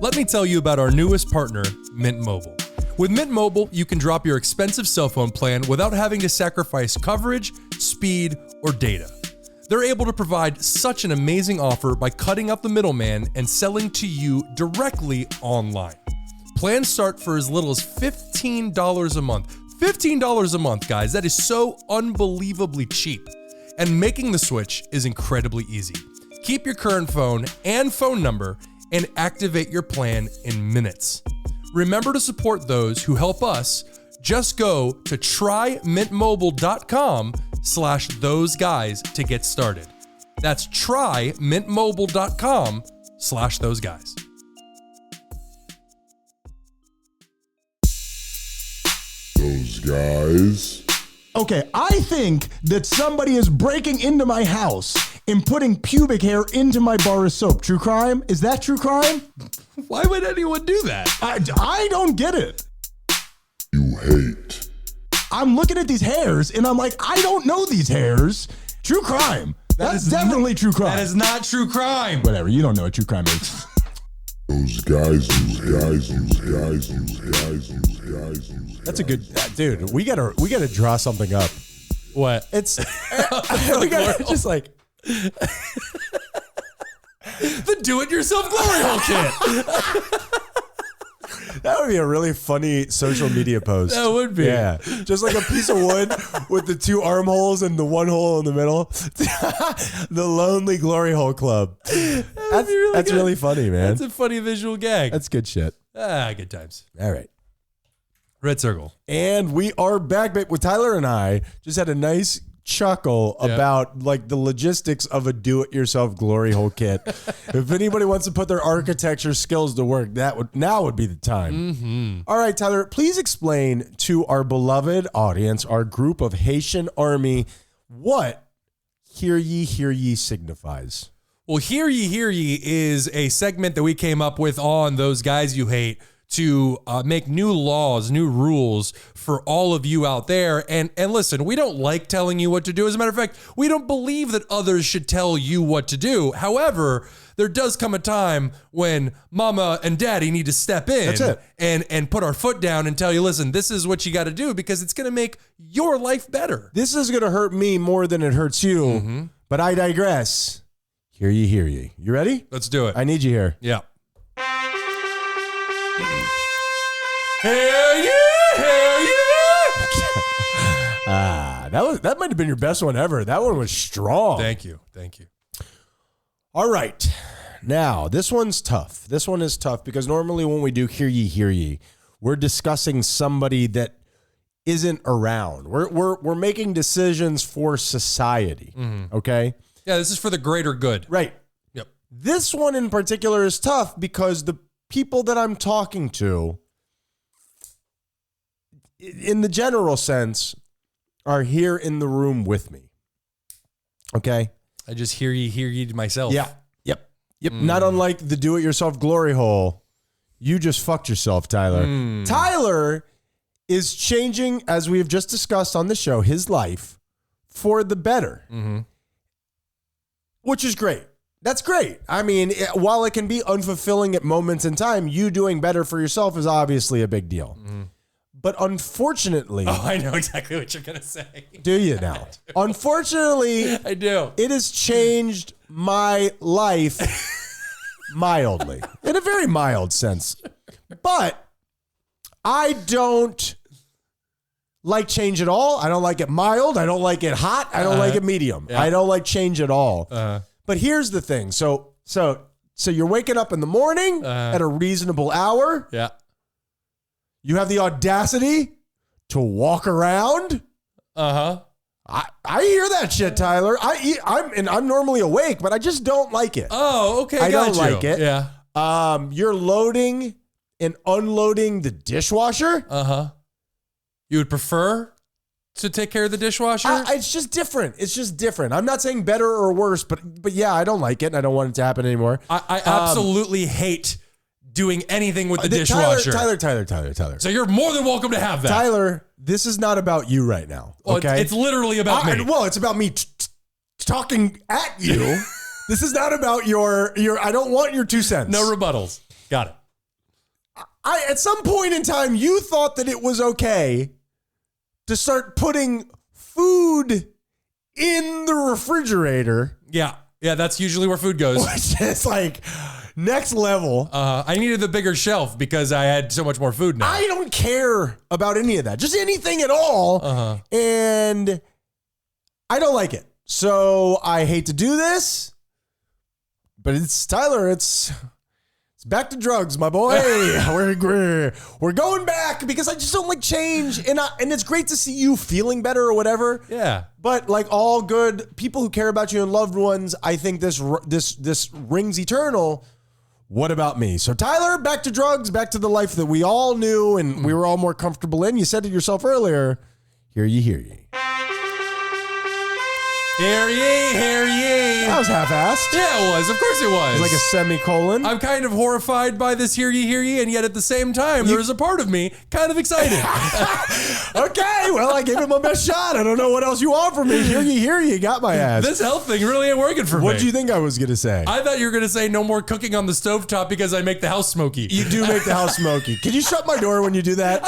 Let me tell you about our newest partner, Mint Mobile. With Mint Mobile, you can drop your expensive cell phone plan without having to sacrifice coverage, speed, or data. They're able to provide such an amazing offer by cutting out the middleman and selling to you directly online. Plans start for as little as $15 a month. $15 a month, guys. That is so unbelievably cheap. And making the switch is incredibly easy. Keep your current phone and phone number and activate your plan in minutes. Remember to support those who help us. Just go to trymintmobile.com/thoseguys to get started. That's trymintmobile.com/thoseguys. Those guys. Okay, I think that somebody is breaking into my house and putting pubic hair into my bar of soap. True crime? Is that true crime? Why would anyone do that? I don't get it. You hate. I'm looking at these hairs and I'm like, I don't know these hairs. True crime. That's definitely true crime. That is not true crime. Whatever, you don't know what true crime is. Those guys. That's a good dude. We gotta draw something up. What? It's we gotta just like the do-it-yourself glory hole kit. that would be a really funny social media post. That would be. Yeah. Just like a piece of wood with the two armholes and the one hole in the middle. The Lonely Glory Hole Club. That's really funny, man. That's a funny visual gag. That's good shit. Good times. All right. Red circle. And we are back with Tyler and I just had a nice chuckle about like the logistics of a do-it-yourself glory hole kit. If anybody wants to put their architecture skills to work, now would be the time. Mm-hmm. All right, Tyler, please explain to our beloved audience, our group of Haitian Army, what Hear Ye signifies. Well, Hear Ye is a segment that we came up with on Those Guys You Hate to make new laws, new rules for all of you out there. And listen, we don't like telling you what to do. As a matter of fact, we don't believe that others should tell you what to do. However, there does come a time when mama and daddy need to step in. That's it. And put our foot down and tell you, listen, this is what you got to do because it's going to make your life better. This is going to hurt me more than it hurts you, but I digress. Hear ye. You ready? Let's do it. I need you here. Yeah. Hell yeah! That might have been your best one ever. That one was strong. Thank you. All right. Now, this one's tough. This one is tough because normally when we do Hear Ye, we're discussing somebody that isn't around. We're making decisions for society. Okay? Yeah, this is for the greater good. Right. Yep. This one in particular is tough because the people that I'm talking to, in the general sense, are here in the room with me. Okay? I just hear ye to myself. Yeah. Yep. Not unlike the do-it-yourself glory hole. You just fucked yourself, Tyler. Tyler is changing, as we have just discussed on the show, his life for the better. Which is great. That's great. I mean, while it can be unfulfilling at moments in time, you doing better for yourself is obviously a big deal. But unfortunately... Oh, I know exactly what you're going to say. Do you now? Unfortunately... I do. It has changed my life mildly. In a very mild sense. But I don't like change at all. I don't like it mild. I don't like it hot. I don't like it medium. I don't like change at all. But here's the thing. So you're waking up in the morning at a reasonable hour. Yeah. You have the audacity to walk around. I hear that shit, Tyler. I'm normally awake, but I just don't like it. Oh, okay. I don't you. like it. Yeah. You're loading and unloading the dishwasher. You would prefer to take care of the dishwasher? It's just different. I'm not saying better or worse, but yeah, I don't like it and I don't want it to happen anymore. I absolutely hate doing anything with the dishwasher. Tyler. So you're more than welcome to have that. Tyler, this is not about you right now. Okay. It's literally about me. Well, it's about me talking at you. This is not about your, I don't want your 2 cents. No rebuttals. Got it. At some point in time, you thought that it was okay to start putting food in the refrigerator. Yeah. Yeah, that's usually where food goes. Which is like next level. I needed the bigger shelf because I had so much more food now. I don't care about any of that. Just anything at all. And I don't like it. So I hate to do this. But it's Tyler, it's back to drugs, my boy. we're going back because I just don't like change, and it's great to see you feeling better or whatever. Yeah. But like all good people who care about you and loved ones, I think this rings eternal. What about me? So Tyler, back to drugs, back to the life that we all knew and we were all more comfortable in. You said it yourself earlier. Hear ye, hear ye. Hear ye, hear ye. That was half-assed. Yeah, it was. Of course it was. It was like a semicolon. I'm kind of horrified by this hear ye, and yet at the same time, there is a part of me kind of excited. Okay, well, I gave it my best shot. I don't know what else you want from me. Hear ye, got my ass. This health thing really ain't working for me. What do you think I was going to say? I thought you were going to say no more cooking on the stovetop because I make the house smoky. You do make the house smoky. Can you shut my door when you do that?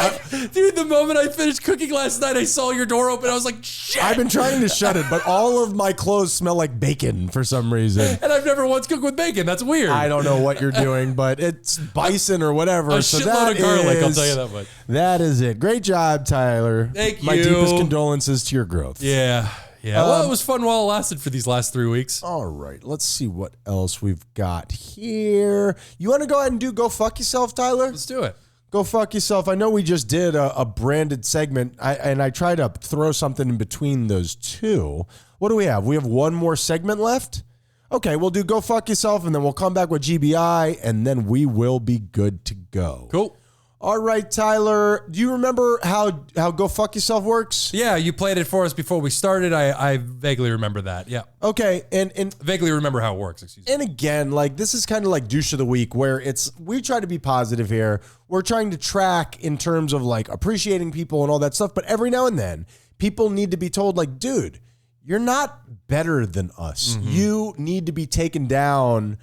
Dude, the moment I finished cooking last night, I saw your door open. I was like, shit. I've been trying to shut it, but all of my clothes smell like bacon for some reason. And I've never once cooked with bacon. That's weird. I don't know what you're doing, but it's bison or whatever. A so shitload that of garlic, I'll is- tell you that much. That is it. Great job, Tyler. Thank My you. deepest condolences to your growth. Yeah. Yeah. Well, it was fun while it lasted for these last 3 weeks. All right, let's see what else we've got here. You want to go ahead and do Go Fuck Yourself, Tyler? Let's do it. Go fuck yourself. I know we just did a branded segment, and I tried to throw something in between those two. What do we have? We have one more segment left? Okay, we'll do Go Fuck Yourself, and then we'll come back with GBI, and then we will be good to go. Cool. All right, Tyler, do you remember how Go Fuck Yourself works? Yeah, you played it for us before we started. I vaguely remember that. Yeah. Okay, and Vaguely remember how it works, excuse me. And again, like this is kind of like douche of the week where we try to be positive here. We're trying to track in terms of like appreciating people and all that stuff. But every now and then people need to be told like, dude, you're not better than us. Mm-hmm. You need to be taken down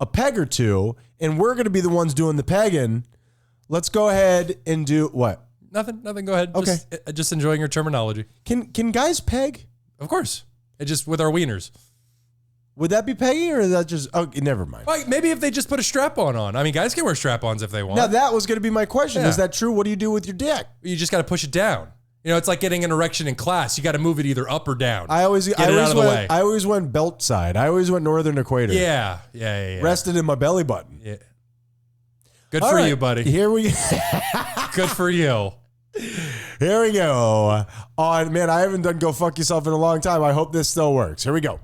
a peg or two. And we're going to be the ones doing the pegging. Let's go ahead and do what? Nothing. Go ahead. Okay. Just enjoying your terminology. Can guys peg? Of course. It just with our wieners. Would that be pegging or is that just, oh, never mind. Like maybe if they just put a strap-on on. I mean, guys can wear strap-ons if they want. Now that was going to be my question. Yeah. Is that true? What do you do with your dick? You just got to push it down. You know, it's like getting an erection in class. You got to move it either up or down. I always Get it out of the way. I always went belt side. I always went northern equator. Yeah. Rested in my belly button. Yeah. Good All for right, you, buddy. Here we Good for you. Here we go. Man, I haven't done Go Fuck Yourself in a long time. I hope this still works. Here we go.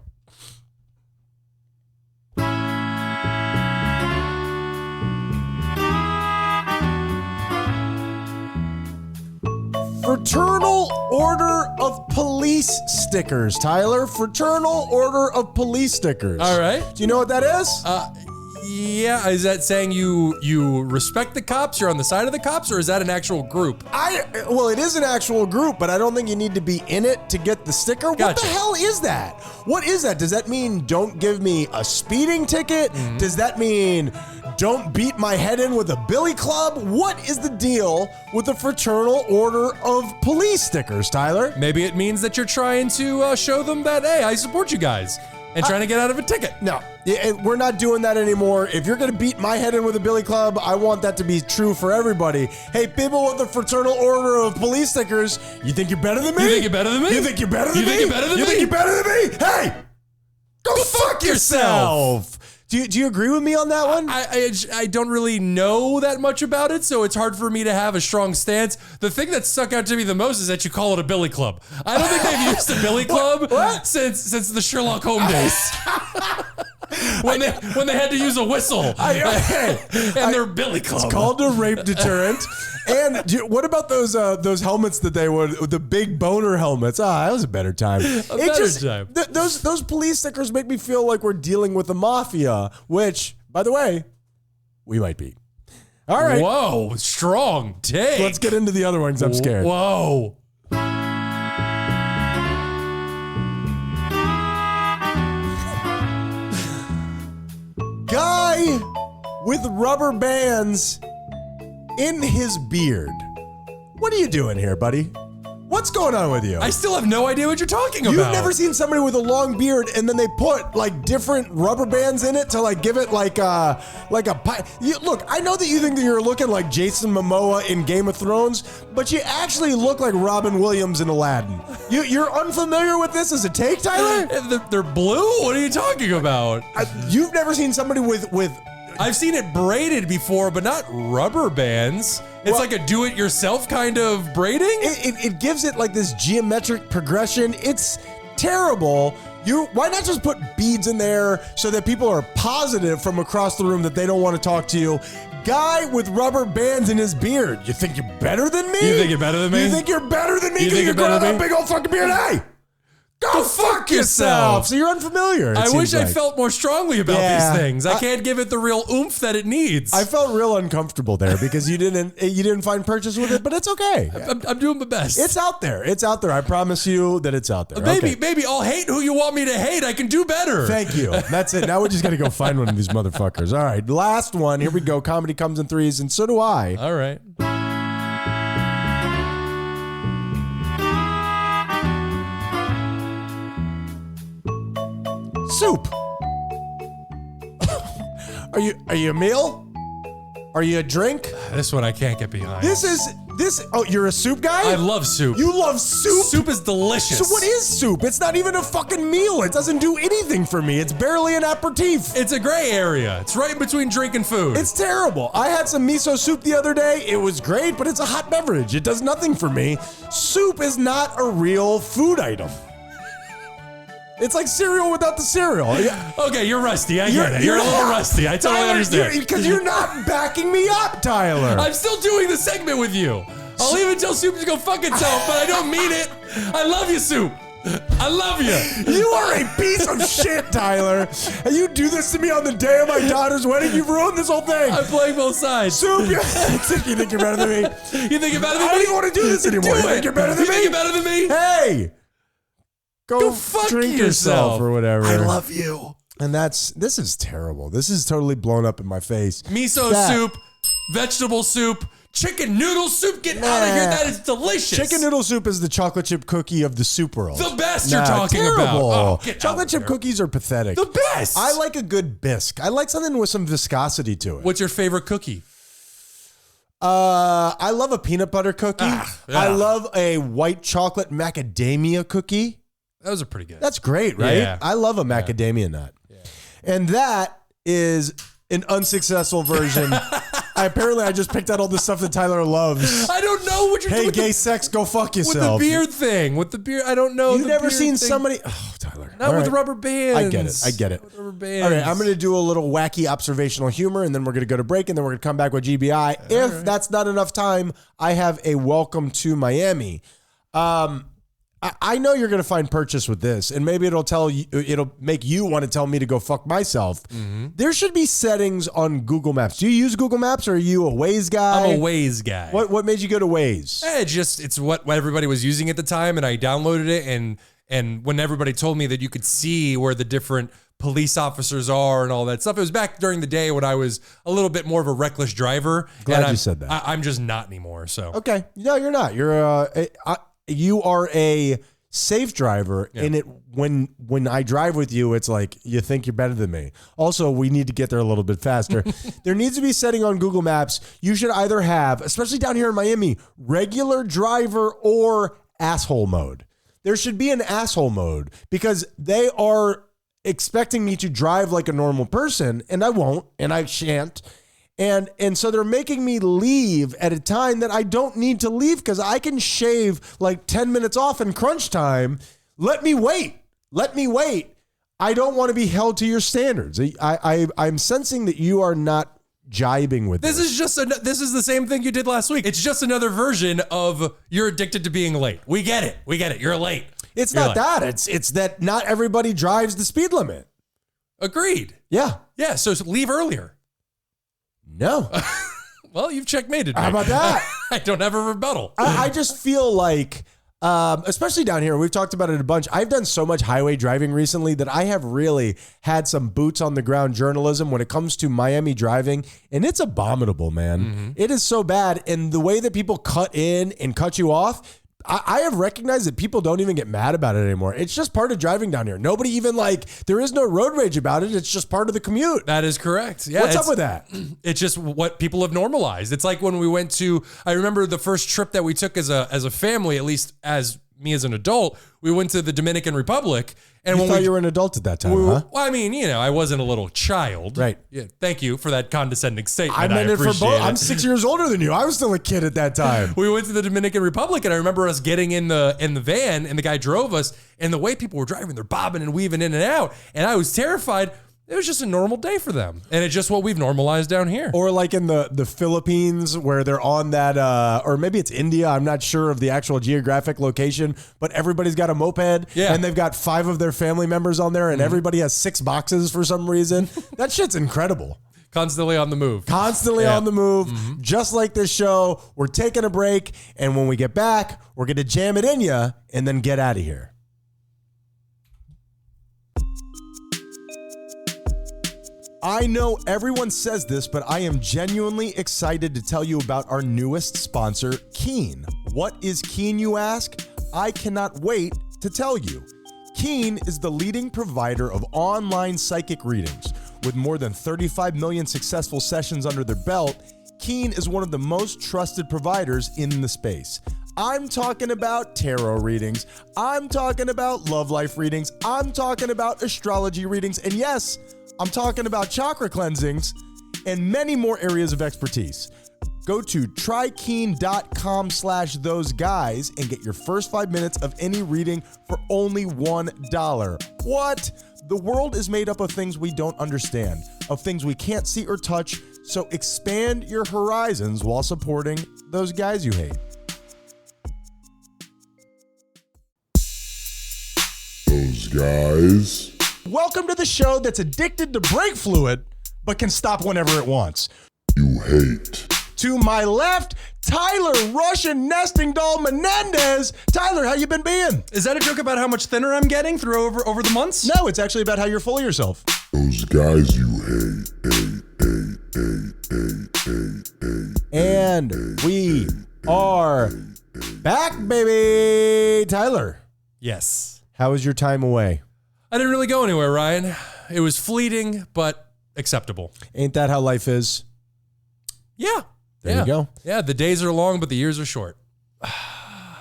Fraternal Order of Police stickers, Tyler. Fraternal Order of Police stickers. All right. Do you know what that is? Yeah. Is that saying you respect the cops? You're on the side of the cops, or is that an actual group? Well, it is an actual group, but I don't think you need to be in it to get the sticker. What Gotcha. the hell is that? What is that? Does that mean don't give me a speeding ticket? Mm-hmm. Does that mean don't beat my head in with a billy club? What is the deal with the Fraternal Order of Police stickers, Tyler? Maybe it means that you're trying to show them that, hey, I support you guys, and trying to get out of a ticket. No, we're not doing that anymore. If you're going to beat my head in with a billy club, I want that to be true for everybody. Hey, people with the Fraternal Order of Police stickers, you think you're better than me? You think you're better than me? You think you're better than You me? think you're better than You me? think you're better than me? Hey, go fuck yourself. Do you agree with me on that one? I don't really know that much about it, so it's hard for me to have a strong stance. The thing that stuck out to me the most is that you call it a billy club. I don't think they've used a billy club What? since the Sherlock Holmes days. when they had to use a whistle and their billy club. It's called a rape deterrent. And what about those helmets that they would, the big boner helmets? That was a better time. Time. Those police stickers make me feel like we're dealing with the mafia, which, by the way, we might be. All right. Whoa, strong take. Let's get into the other ones. I'm scared. Whoa. Guy with rubber bands in his beard. What are you doing here, buddy? What's going on with you? I still have no idea what you're talking about. You've never seen somebody with a long beard and then they put like different rubber bands in it to like give it like a look, I know that you think that you're looking like Jason Momoa in Game of Thrones, but you actually look like Robin Williams in Aladdin. You're unfamiliar with this as a take, Tyler? They're blue? What are you talking about? You've never seen somebody with I've seen it braided before, but not rubber bands. It's like a do-it-yourself kind of braiding? It gives it like this geometric progression. It's terrible. Why not just put beads in there so that people are positive from across the room that they don't want to talk to you? Guy with rubber bands in his beard. You think you're better than me? You think you're better than me? You think you're better than me? You think you're growing better than that me? big old fucking beard? Hey! Go fuck yourself. So you're unfamiliar. I wish I felt more strongly about these things. I can't give it the real oomph that it needs. I felt real uncomfortable there because you didn't find purchase with it, but it's okay. I'm doing my best. It's out there. It's out there. I promise you that it's out there. Maybe I'll hate who you want me to hate. I can do better. Thank you. That's it. Now we just got to go find one of these motherfuckers. All right, last one. Here we go. Comedy comes in threes, and so do I. All right. Soup. Are you a meal? Are you a drink? This one I can't get behind. Oh, you're a soup guy? I love soup. You love soup? Soup is delicious. So what is soup? It's not even a fucking meal. It doesn't do anything for me. It's barely an aperitif. It's a gray area. It's right in between drink and food. It's terrible. I had some miso soup the other day. It was great, but it's a hot beverage. It does nothing for me. Soup is not a real food item. It's like cereal without the cereal. Okay, you're rusty. I get it. You're a little rusty. I totally understand. Because you're not backing me up, Tyler. I'm still doing the segment with you. I'll leave it till soup to go fuck itself, but I don't mean it. I love you, soup. I love you. You are a piece of shit, Tyler. And you do this to me on the day of my daughter's wedding. You've ruined this whole thing. I'm playing both sides. Soup, you think you're better than me? You think you're better than me? I don't even want to do this anymore. You think you're better than me? You think you're better than me? Hey. Go fuck drink yourself or whatever. I love you. And this is terrible. This is totally blown up in my face. Miso soup, vegetable soup, chicken noodle soup. Get out of here. That is delicious. Chicken noodle soup is the chocolate chip cookie of the soup world. The best you're talking terrible. about. Oh, chocolate chip cookies are pathetic. The best. I like a good bisque. I like something with some viscosity to it. What's your favorite cookie? I love a peanut butter cookie. I love a white chocolate macadamia cookie. Those are pretty good. That's great, right? Yeah. I love a macadamia nut. Yeah. And that is an unsuccessful version. I just picked out all the stuff that Tyler loves. I don't know what you're doing. Hey, gay sex, go fuck yourself. With the beard thing. With the beard, I don't know. You've never seen somebody... Oh, Tyler. Not with rubber bands. I get it. With rubber bands. All right, I'm going to do a little wacky observational humor, and then we're going to go to break, and then we're going to come back with GBI. If that's not enough time, I have a welcome to Miami. I know you're going to find purchase with this, and maybe it'll make you want to tell me to go fuck myself. Mm-hmm. There should be settings on Google Maps. Do you use Google Maps, or are you a Waze guy? I'm a Waze guy. What made you go to Waze? It's what everybody was using at the time, and I downloaded it, and when everybody told me that you could see where the different police officers are and all that stuff, it was back during the day when I was a little bit more of a reckless driver. Glad you said that. I'm just not anymore. So okay, no, you're not. You are a safe driver, and when I drive with you, it's like you think you're better than me. Also, we need to get there a little bit faster. There needs to be a setting on Google Maps. You should either have, especially down here in Miami, regular driver or asshole mode. There should be an asshole mode because they are expecting me to drive like a normal person, and I won't, and I shan't. And so they're making me leave at a time that I don't need to leave because I can shave like 10 minutes off in crunch time. Let me wait. I don't want to be held to your standards. I'm sensing that you are not jibing with this. This is the same thing you did last week. It's just another version of you're addicted to being late. We get it. You're late. It's not that. It's that not everybody drives the speed limit. Agreed. Yeah. Yeah. So leave earlier. No. Well, you've checkmated me. How about that? I don't have a rebuttal. I just feel like especially down here. We've talked about it a bunch. I've done so much highway driving recently that I have really had some boots on the ground journalism when it comes to Miami driving, and it's abominable, man. It is so bad, and the way that people cut in and cut you off, I have recognized that people don't even get mad about it anymore. It's just part of driving down here. Nobody even there is no road rage about it. It's just part of the commute. That is correct. Yeah. What's up with that? It's just what people have normalized. It's like when we went to, I remember the first trip that we took as a family, at least as me as an adult, we went to the Dominican Republic. And You thought you were an adult at that time, huh? Well, I mean, I wasn't a little child. Right. Yeah, thank you for that condescending statement. I meant it for both. appreciate I'm 6 years older than you. I was still a kid at that time. We went to the Dominican Republic, and I remember us getting in the van, and the guy drove us, and the way people were driving, they're bobbing and weaving in and out, and I was terrified. It was just a normal day for them, and it's just what we've normalized down here. Or like in the Philippines where they're on that, or maybe it's India. I'm not sure of the actual geographic location, but everybody's got a moped, and they've got 5 of their family members on there, and everybody has 6 boxes for some reason. That shit's incredible. Constantly on the move. Constantly on the move, just like this show. We're taking a break, and when we get back, we're going to jam it in you and then get out of here. I know everyone says this, but I am genuinely excited to tell you about our newest sponsor, Keen. What is Keen, you ask? I cannot wait to tell you. Keen is the leading provider of online psychic readings. With more than 35 million successful sessions under their belt, Keen is one of the most trusted providers in the space. I'm talking about tarot readings. I'm talking about love life readings. I'm talking about astrology readings. And yes, I'm talking about chakra cleansings and many more areas of expertise. Go to trykeen.com/thoseguys and get your first 5 minutes of any reading for only $1. What? The world is made up of things we don't understand, of things we can't see or touch, so expand your horizons while supporting those guys you hate. Those guys. Welcome to the show that's addicted to brake fluid, but can stop whenever it wants. You hate. To my left, Tyler Russian Nesting Doll Menendez. Tyler, how you been being? Is that a joke about how much thinner I'm getting through over the months? No, it's actually about how you're full of yourself. Those guys you hate. And we are back, baby. Tyler, Yes. how was your time away? I didn't really go anywhere, Ryan. It was fleeting, but acceptable. Ain't that how life is? Yeah. There you go. Yeah, the days are long, but the years are short.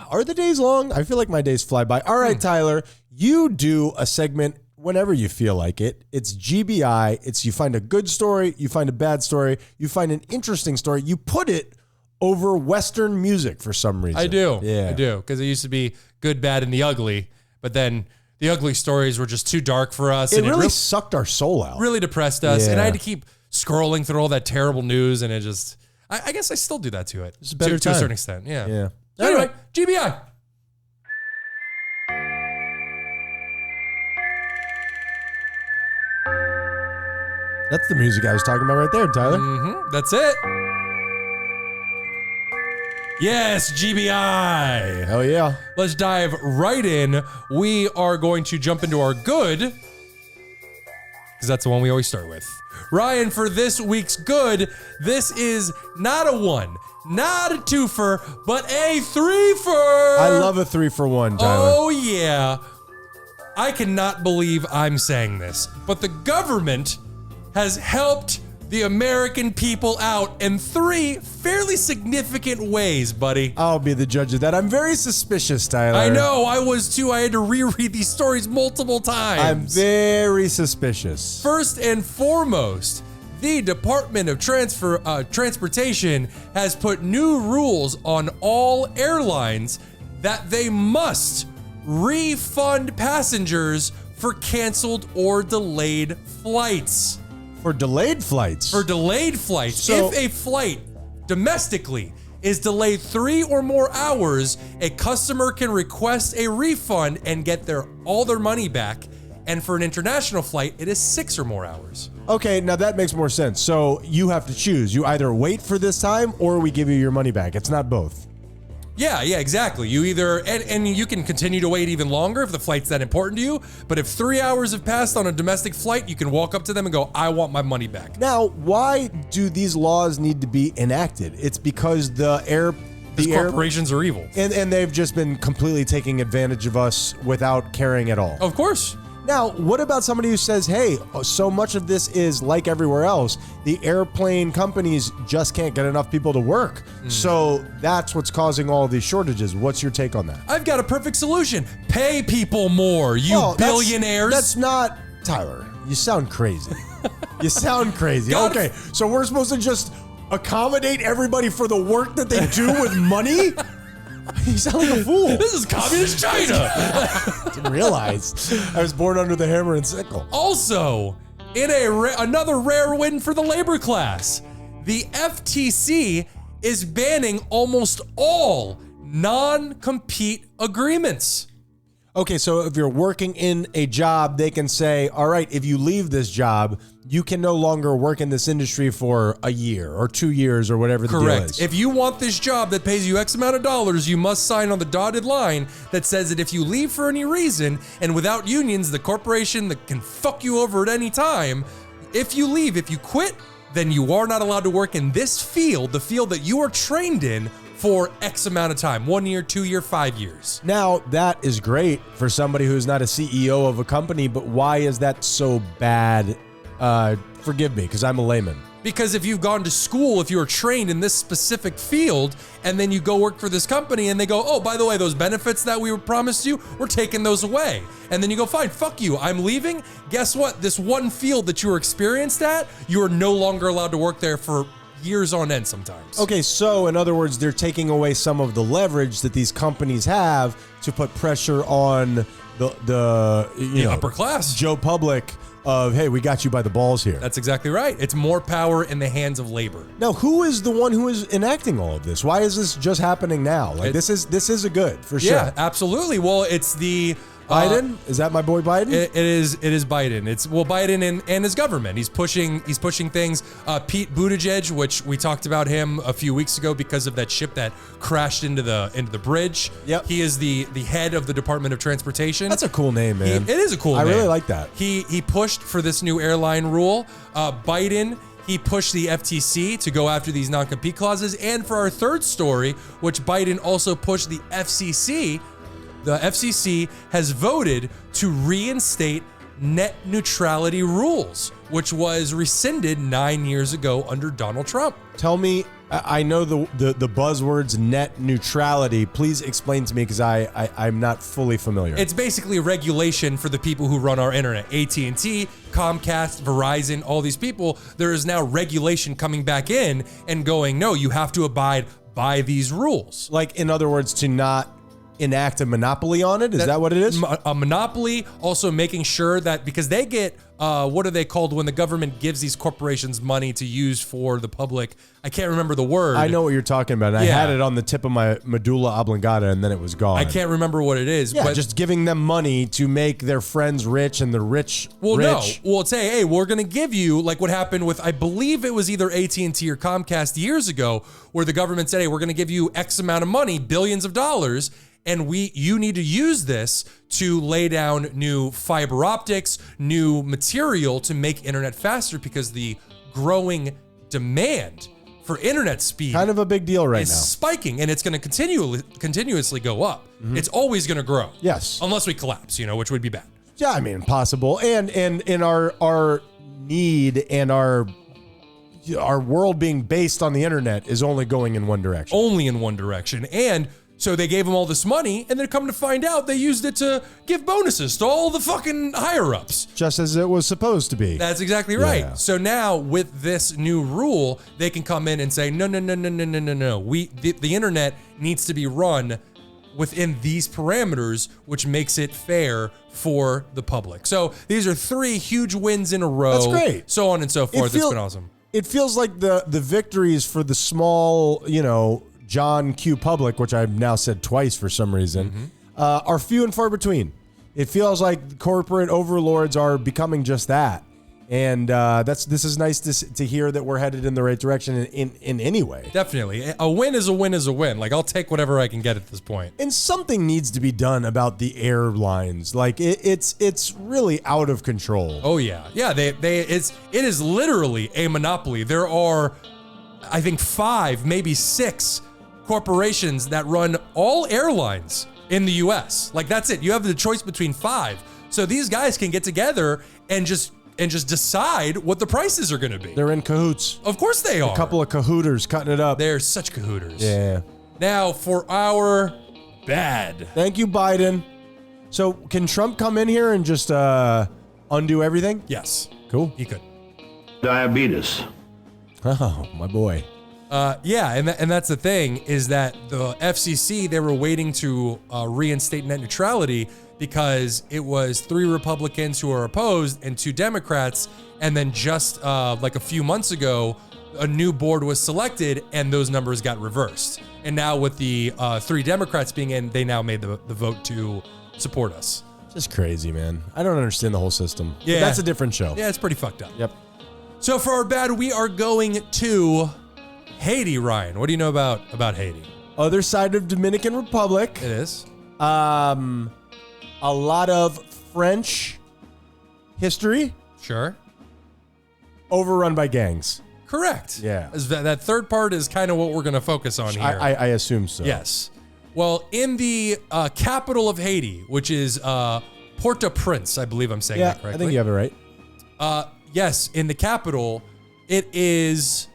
Are the days long? I feel like my days fly by. All right, Tyler, you do a segment whenever you feel like it. It's GBI. It's you find a good story, you find a bad story, you find an interesting story, you put it over Western music for some reason. I do. Yeah. I do. Because it used to be good, bad, and the ugly, but then the ugly stories were just too dark for us. It and really it sucked our soul out. really depressed us. And Yeah. I had to keep scrolling through all that terrible news, and it just, I guess I still do that to it. It's a better to a time. certain extent. Yeah. Yeah. So anyway, GBI. That's the music I was talking about right there, Tyler. That's it. Yes, GBI. Hell yeah. Let's dive right in. We are going to jump into our good, because that's the one we always start with. Ryan, for this week's good, this is not a one, not a twofer, but a threefer. I love a 3-for-1, Tyler. Oh, yeah. I cannot believe I'm saying this, but the government has helped the American people out in 3 fairly significant ways, buddy. I'll be the judge of that. I'm very suspicious, Tyler. I know, I was too. I had to reread these stories multiple times. I'm very suspicious. First and foremost, the Department of Transportation has put new rules on all airlines that they must refund passengers for canceled or delayed flights. For delayed flights. For delayed flights, So- if a flight domestically is delayed 3 or more hours, a customer can request a refund and get all their money back. And for an international flight, it is 6 or more hours. Okay, now that makes more sense. So you have to choose. You either wait for this time or we give you your money back. It's not both. Yeah, exactly. You either, and you can continue to wait even longer if the flight's that important to you, but if 3 hours have passed on a domestic flight, you can walk up to them and go, I want my money back. Now, why do these laws need to be enacted? It's because These corporations are evil. And they've just been completely taking advantage of us without caring at all. Of course. Now, what about somebody who says, hey, so much of this is like everywhere else, the airplane companies just can't get enough people to work. So that's what's causing all these shortages. What's your take on that? I've got a perfect solution. Pay people more, billionaires. That's not, Tyler, you sound crazy. You sound crazy. Gotta- Okay, so we're supposed to just accommodate everybody for the work that they do with money? You sound like a fool. This is communist China. Didn't realize I was born under the hammer and sickle. Also, in another rare win for the labor class, the FTC is banning almost all non-compete agreements. Okay, so if you're working in a job, they can say, all right, if you leave this job, you can no longer work in this industry for a year or 2 years or whatever the deal Correct. is. If you want this job that pays you X amount of dollars, you must sign on the dotted line that says that if you leave for any reason and without unions, the corporation that can fuck you over at any time, if you leave, if you quit, then you are not allowed to work in this field, the field that you are trained in, for X amount of time, 1 year, 2 year, 5 years. Now, that is great for somebody who's not a CEO of a company, but why is that so bad? Forgive me, because I'm a layman. Because if you've gone to school, if you're trained in this specific field, and then you go work for this company and they go, oh, by the way, those benefits that we were promised you, we're taking those away. And then you go, fine, fuck you, I'm leaving. Guess what? This one field that you were experienced at, you are no longer allowed to work there for years on end sometimes. Okay, so in other words, they're taking away some of the leverage that these companies have to put pressure on the upper class. Joe Public of, hey, we got you by the balls here. That's exactly right. It's more power in the hands of labor. Now, who is the one who is enacting all of this? Why is this just happening now? Like, this is a good, for sure. Yeah, absolutely. Well, it's the Biden? Is that my boy Biden? It is Biden. It's Biden and his government. He's pushing things. Pete Buttigieg, which we talked about him a few weeks ago because of that ship that crashed into the bridge. Yep. He is the head of the Department of Transportation. That's a cool name, man. It is a cool name. I really like that. He pushed for this new airline rule. Biden, he pushed the FTC to go after these non-compete clauses. And for our third story, which Biden also pushed the FCC, the FCC has voted to reinstate net neutrality rules, which was rescinded 9 years ago under Donald Trump. Tell me, I know the buzzwords net neutrality. Please explain to me because I'm not fully familiar. It's basically regulation for the people who run our internet. AT&T, Comcast, Verizon, all these people. There is now regulation coming back in and going, no, you have to abide by these rules. Like, in other words, to not enact a monopoly on it? Is that what it is? A monopoly, also making sure that, because they get, what are they called when the government gives these corporations money to use for the public? I can't remember the word. I know what you're talking about. I Yeah. had it on the tip of my medulla oblongata and then it was gone. I can't remember what it is. Yeah, but just giving them money to make their friends rich and the rich Well, rich. no. Well, say, hey, we're going to give you, like what happened with, I believe it was either AT&T or Comcast years ago, where the government said, hey, we're going to give you X amount of money, billions of dollars, and you need to use this to lay down new fiber optics, new material to make internet faster, because the growing demand for internet speed Kind of a big deal right is now. spiking, and it's going to continuously go up. It's always going to grow. Yes. Unless we collapse, which would be bad. Yeah, I mean, possible. And in our need and our world being based on the internet is only going in one direction. Only in one direction. And so they gave them all this money, and then come to find out they used it to give bonuses to all the fucking higher-ups. Just as it was supposed to be. That's exactly right. Yeah. So now with this new rule, they can come in and say, no. The internet needs to be run within these parameters, which makes it fair for the public. So these are 3 huge wins in a row. That's great. So on and so forth. It's been awesome. It feels like the victories for the small, John Q. Public, which I've now said twice for some reason, are few and far between. It feels like corporate overlords are becoming just that. And this is nice to hear that we're headed in the right direction in any way. Definitely. A win is a win is a win. Like, I'll take whatever I can get at this point. And something needs to be done about the airlines. Like, it's really out of control. Oh, yeah. Yeah, it is literally a monopoly. There are, I think, 5, maybe 6 corporations that run all airlines in the U.S. Like, that's it. You have the choice between 5. So these guys can get together and just decide what the prices are going to be. They're in cahoots. Of course they are. A couple of cahooters cutting it up. They're such cahooters. Yeah. Now for our bad. Thank you, Biden. So can Trump come in here and just undo everything? Yes. Cool. He could. Diabetes. Oh, my boy. Yeah, and that's the thing, is that the FCC, they were waiting to reinstate net neutrality because it was 3 Republicans who are opposed and 2 Democrats. And then just like a few months ago, a new board was selected and those numbers got reversed. And now with the 3 Democrats being in, they now made the vote to support us. Just crazy, man. I don't understand the whole system. Yeah. But that's a different show. Yeah, it's pretty fucked up. Yep. So for our bad, we are going to Haiti, Ryan. What do you know about Haiti? Other side of Dominican Republic. It is. A lot of French history Sure. overrun by gangs. Correct. Yeah. That third part is kind of what we're going to focus on here. I assume so. Yes. Well, in the capital of Haiti, which is Port-au-Prince, I believe I'm saying Yeah, that correctly. I think you have it right. Yes, in the capital, it is...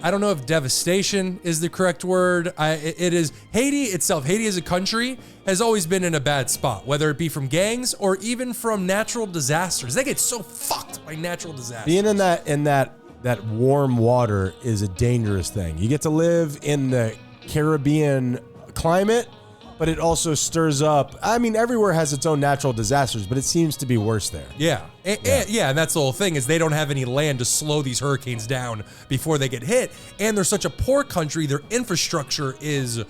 I don't know if devastation is the correct word. It is Haiti itself. Haiti as a country has always been in a bad spot, whether it be from gangs or even from natural disasters. They get so fucked by natural disasters. Being in that warm water is a dangerous thing. You get to live in the Caribbean climate, but it also stirs up. I mean, everywhere has its own natural disasters, but it seems to be worse there. Yeah. And that's the whole thing, is they don't have any land to slow these hurricanes down before they get hit. And they're such a poor country, their infrastructure is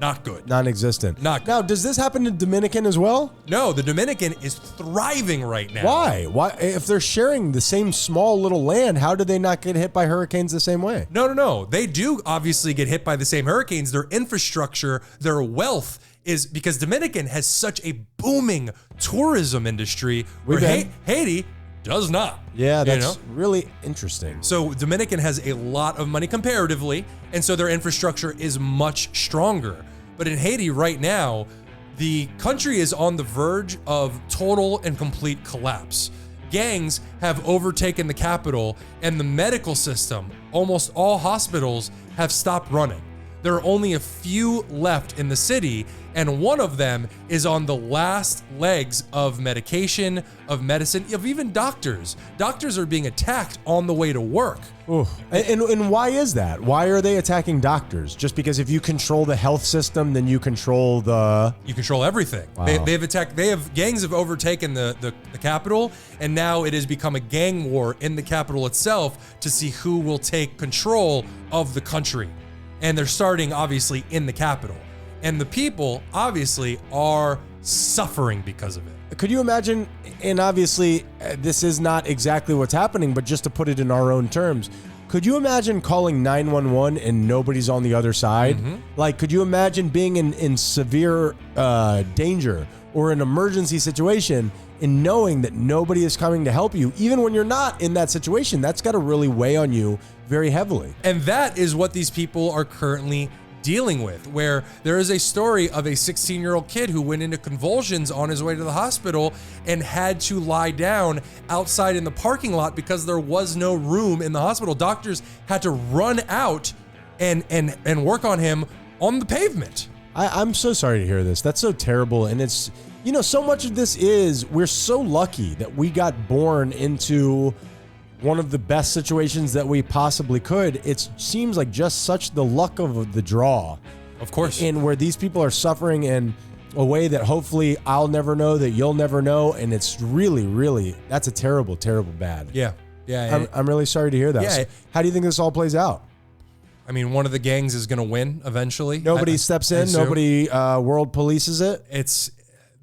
not good. Non-existent. Not good. Now, does this happen to Dominican as well? No, the Dominican is thriving right now. Why? If they're sharing the same small little land, how do they not get hit by hurricanes the same way? No. They do obviously get hit by the same hurricanes. Their infrastructure, their wealth is because Dominican has such a booming tourism industry where Haiti does not. Yeah, that's really interesting. So Dominican has a lot of money comparatively, and so their infrastructure is much stronger. But in Haiti right now, the country is on the verge of total and complete collapse. Gangs have overtaken the capital, and the medical system, almost all hospitals, have stopped running. There are only a few left in the city, and one of them is on the last legs of medication, of medicine, of even doctors. Doctors are being attacked on the way to work. Ooh. And why is that? Why are they attacking doctors? Just because if you control the health system, then you control You control everything. Wow. Gangs have overtaken the capital, and now it has become a gang war in the capital itself to see who will take control of the country. And they're starting, obviously, in the capital. And the people, obviously, are suffering because of it. Could you imagine, and obviously this is not exactly what's happening, but just to put it in our own terms, could you imagine calling 911 and nobody's on the other side? Mm-hmm. Like, could you imagine being in severe danger or an emergency situation and knowing that nobody is coming to help you, even when you're not in that situation? That's got to really weigh on you very heavily. And that is what these people are currently dealing with, where there is a story of a 16-year-old kid who went into convulsions on his way to the hospital and had to lie down outside in the parking lot because there was no room in the hospital. Doctors had to run out and work on him on the pavement. I'm so sorry to hear this. That's so terrible. And it's, so much of this is, we're so lucky that we got born into one of the best situations that we possibly could. It seems like just such the luck of the draw. Of course. And where these people are suffering in a way that hopefully I'll never know, that you'll never know. And it's really, really, that's a terrible, terrible bad. Yeah. I'm really sorry to hear that. Yeah. So how do you think this all plays out? I mean, one of the gangs is going to win eventually. Nobody steps in. Nobody world polices it. It's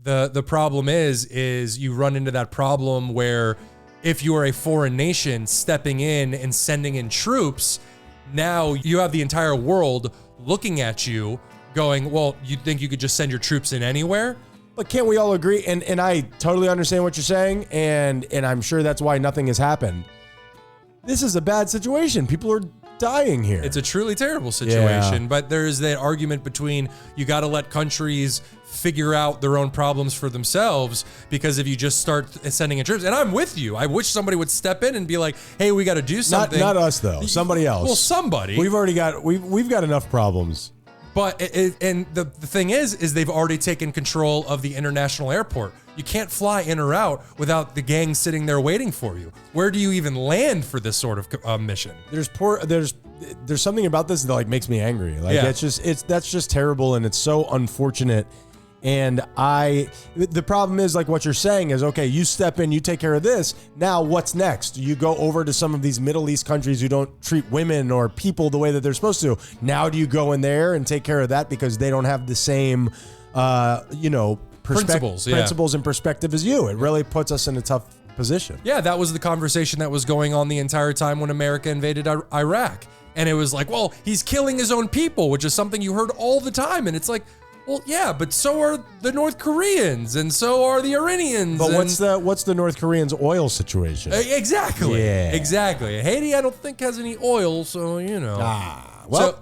the problem is you run into that problem where if you are a foreign nation stepping in and sending in troops, now you have the entire world looking at you going, well, you think you could just send your troops in anywhere? But can't we all agree? And I totally understand what you're saying, and I'm sure that's why nothing has happened. This is a bad situation. People are dying here. It's a truly terrible situation, but there's that argument between you got to let countries figure out their own problems for themselves, because if you just start sending in troops, and I'm with you, I wish somebody would step in and be like, hey, we got to do something. Not us though, somebody else. Well, somebody. We've got enough problems. But and the thing is they've already taken control of the international airport. You can't fly in or out without the gang sitting there waiting for you. Where do you even land for this sort of mission? There's something about this that like makes me angry. Like that's just terrible, and it's so unfortunate. And the problem is, like what you're saying is, okay, you step in, you take care of this. Now what's next? You go over to some of these Middle East countries who don't treat women or people the way that they're supposed to. Now do you go in there and take care of that because they don't have the same, principles and perspective as you? It really puts us in a tough position. Yeah, that was the conversation that was going on the entire time when America invaded Iraq. And it was like, well, he's killing his own people, which is something you heard all the time. And it's like, well, yeah, but so are the North Koreans, and so are the Iranians. But what's the North Koreans' oil situation? Exactly. Yeah. Exactly. Haiti, I don't think has any oil, so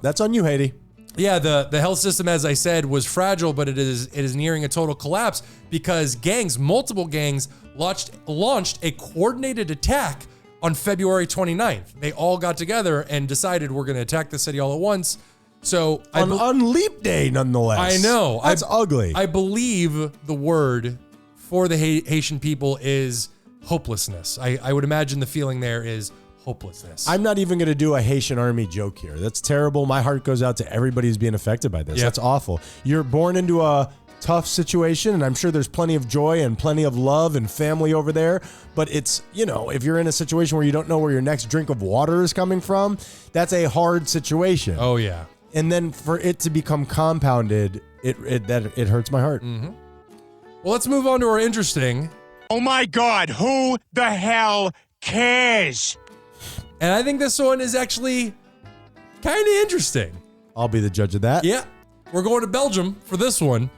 That's on you, Haiti. Yeah, the health system, as I said, was fragile, but it is nearing a total collapse because multiple gangs, launched a coordinated attack on February 29th. They all got together and decided we're going to attack the city all at once. So on Leap Day, nonetheless. I know. That's ugly. I believe the word for the Haitian people is hopelessness. I would imagine the feeling there is hopelessness. I'm not even going to do a Haitian army joke here. That's terrible. My heart goes out to everybody who's being affected by this. Yep. That's awful. You're born into a tough situation, and I'm sure there's plenty of joy and plenty of love and family over there. But it's, if you're in a situation where you don't know where your next drink of water is coming from, that's a hard situation. Oh, yeah. And then for it to become compounded, it hurts my heart. Mm-hmm. Well, let's move on to our interesting. Oh my God, who the hell cares? And I think this one is actually kind of interesting. I'll be the judge of that. Yeah. We're going to Belgium for this one.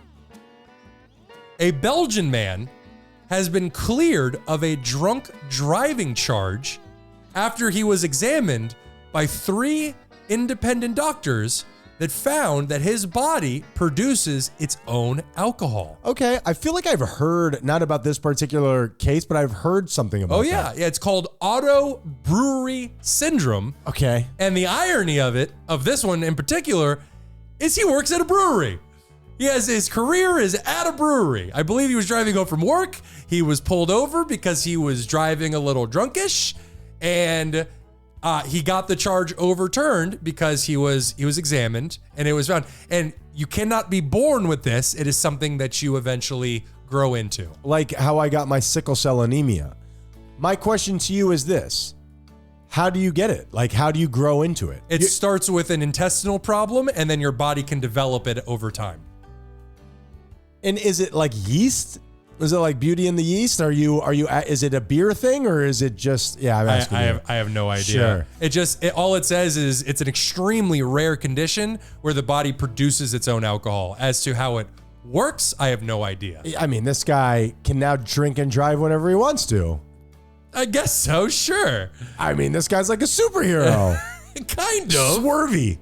A Belgian man has been cleared of a drunk driving charge after he was examined by 3 independent doctors that found that his body produces its own alcohol. Okay, I feel like I've heard, not about this particular case, but I've heard something about that. Yeah, it's called auto brewery syndrome. Okay. And the irony of this one in particular, is he works at a brewery. His career is at a brewery. I believe he was driving home from work. He was pulled over because he was driving a little drunkish, and he got the charge overturned because he was examined and it was found. And you cannot be born with this. It is something that you eventually grow into. Like how I got my sickle cell anemia. My question to you is this. How do you get it? Like, how do you grow into it? It starts with an intestinal problem, and then your body can develop it over time. And is it like yeast? Is it like Beauty and the Yeast? Is it a beer thing, or is it just, I'm asking you. I have no Sure. idea. All it says is it's an extremely rare condition where the body produces its own alcohol. As to how it works, I have no idea. I mean, this guy can now drink and drive whenever he wants to. I guess so, sure. I mean, this guy's like a superhero. Kind of. Swervy.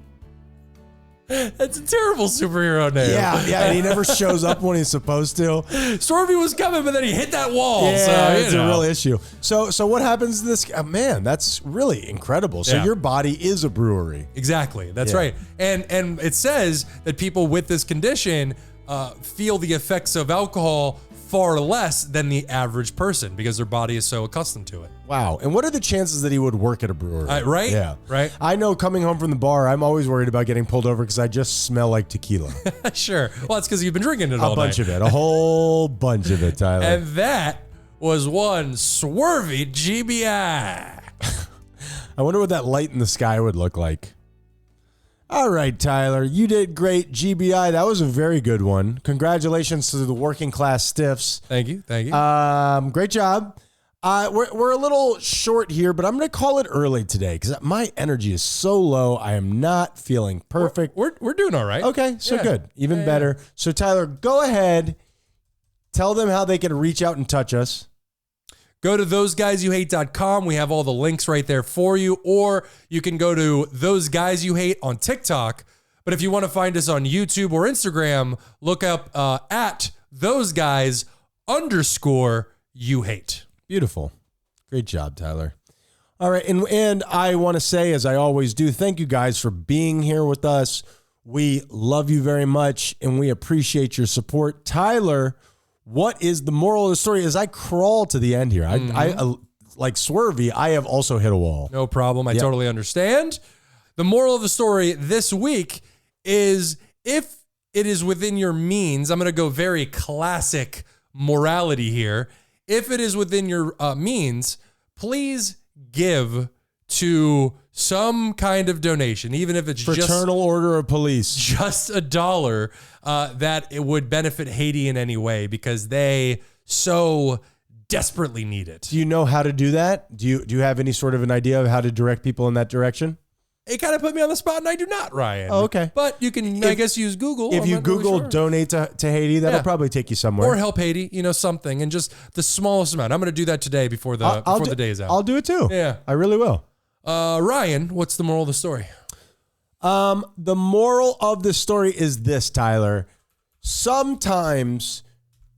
That's a terrible superhero name. Yeah, and he never shows up when he's supposed to. Stormy was coming, but then he hit that wall. Yeah, so, it's a real issue. So what happens to this? Man, that's really incredible. So your body is a brewery. Exactly. That's right. And it says that people with this condition feel the effects of alcohol far less than the average person because their body is so accustomed to it. Wow. And what are the chances that he would work at a brewery? Right? Yeah. Right? I know coming home from the bar, I'm always worried about getting pulled over because I just smell like tequila. Sure. Well, that's because you've been drinking it all night. A bunch of it. A whole bunch of it, Tyler. And that was one swervy GBI. I wonder what that light in the sky would look like. All right, Tyler, you did great. GBI, that was a very good one. Congratulations to the working class stiffs. Thank you. Great job. We're a little short here, but I'm going to call it early today because my energy is so low. I am not feeling perfect. We're doing all right. Okay, so Yeah. good. Even better. So Tyler, go ahead. Tell them how they can reach out and touch us. Go to THOSEGUYSYOUHATE.com. We have all the links right there for you. Or you can go to Those Guys You Hate on TikTok. But if you want to find us on YouTube or Instagram, look up at THOSEGUYS_YOU_HATE. Beautiful. Great job, Tyler. All right. And I want to say, as I always do, thank you guys for being here with us. We love you very much and we appreciate your support. Tyler, what is the moral of the story? As I crawl to the end here, I like Swervy, I have also hit a wall. No problem. I totally understand. The moral of the story this week is if it is within your means, I'm going to go very classic morality here. If it is within your means, please give to some kind of donation, even if it's Fraternal Order of Police. just $1, that it would benefit Haiti in any way because they so desperately need it. Do you know how to do that? Do you have any sort of an idea of how to direct people in that direction? It kind of put me on the spot, and I do not, Ryan. Oh, okay. But you can, I guess, use Google. If I'm you not really Google sure. donate to Haiti, that'll Yeah. probably take you somewhere. Or help Haiti, something, and just the smallest amount. I'm going to do that today before the day is out. I'll do it too. Yeah. I really will. Ryan, what's the moral of the story? The moral of the story is this, Tyler. Sometimes,